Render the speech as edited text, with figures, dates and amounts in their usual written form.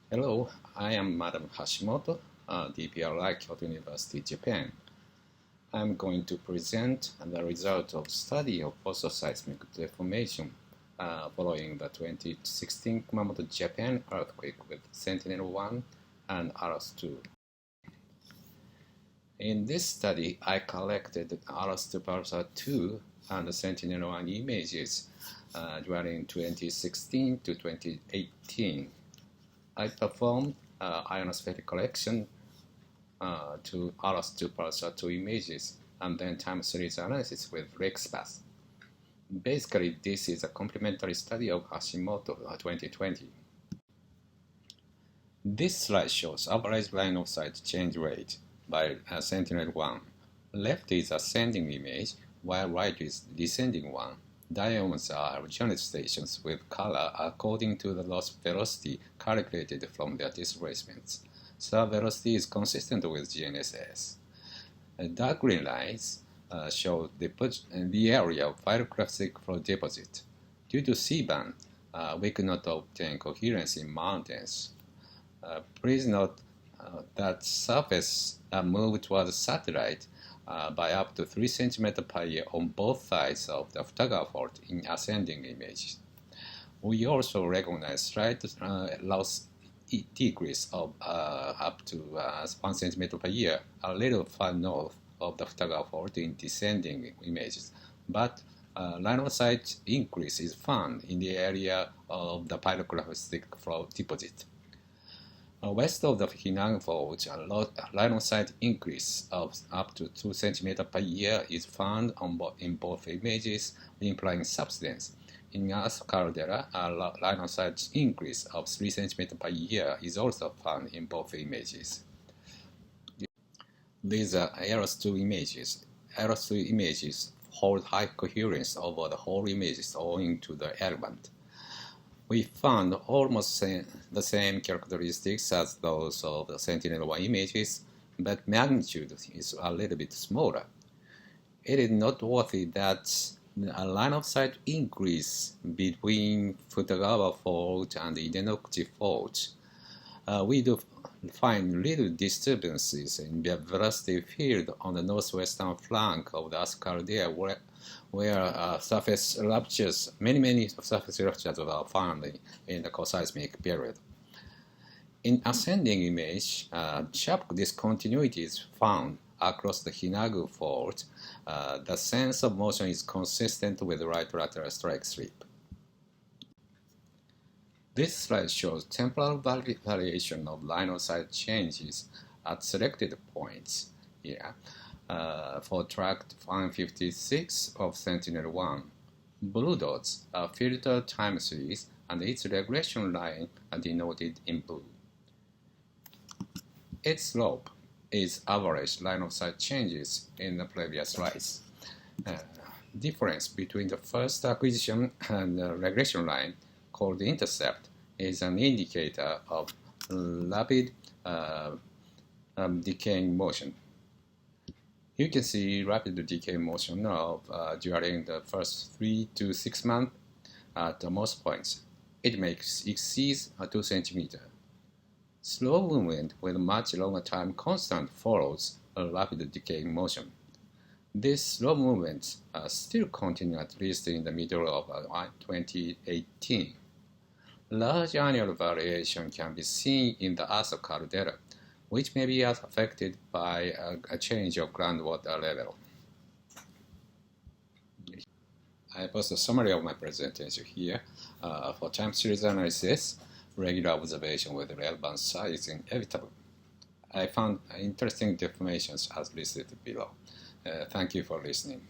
Hello, I am Madam Hashimoto, DPRI Kyoto University, Japan. I'm going to present the result of study of postseismic deformation following the 2016 Kumamoto, Japan earthquake with Sentinel 1 and ALOS 2. In this study, I collected ALOS 2 pulsar 2 and Sentinel 1 images during 2016 to 2018. I performed ionospheric collection to ALOS 2 pulsar 2 images and then time series analysis with RexPath. Basically, this is a complementary study of Hashimoto 2020. This slide shows average line of sight change rate by Sentinel-1. Left is ascending image, while right is descending one. Diamonds are unit stations with color according to the loss velocity calculated from their displacements. So velocity is consistent with GNSS. Dark green lines show the area of pyroclastic flow deposit. Due to C-band, we could not obtain coherence in mountains. Please note that surface moved towards satellite by up to 3 cm per year on both sides of the Futagawa fault in ascending images. We also recognize slight loss decrease of up to 1 cm per year, a little far north of the Futagawa fault in descending images, but line of sight increase is found in the area of the pyroclastic flow deposit. West of the Hinaga fault, a line of sight increase of up to 2 cm per year is found in both images, implying subsidence. In Earth caldera, a line of sight increase of 3 cm per year is also found in both images. These are ALOS 2 images. ALOS 2 images hold high coherence over the whole images owing to the element. We found almost the same characteristics as those of the Sentinel-1 images, but magnitude is a little bit smaller. It is noteworthy that a line of sight increase between Futagawa fault and Idenokuchi fault. We do find little disturbances in the velocity field on the northwestern flank of the Earth caldera where surface ruptures, many surface ruptures are found in the postseismic period. In ascending image, sharp discontinuity is found across the Hinaga fault. The sense of motion is consistent with right lateral strike slip. This slide shows temporal variation of line of sight changes at selected points here. For track 156 of Sentinel-1, blue dots are filtered time series and its regression line are denoted in blue. Its slope is average line of sight changes in the previous slides. Difference between the first acquisition and the regression line, called the intercept, is an indicator of rapid decaying motion. You can see rapid decay motion during the first 3 to 6 months at most points. It exceeds 2 cm. Slow movement with much longer time constant follows a rapid decaying motion. These slow movements still continue at least in the middle of 2018. Large annual variation can be seen in the Earth caldera, which may be affected by a change of groundwater level. I post a summary of my presentation here. For time series analysis, regular observation with relevant size is inevitable. I found interesting deformations as listed below. Thank you for listening.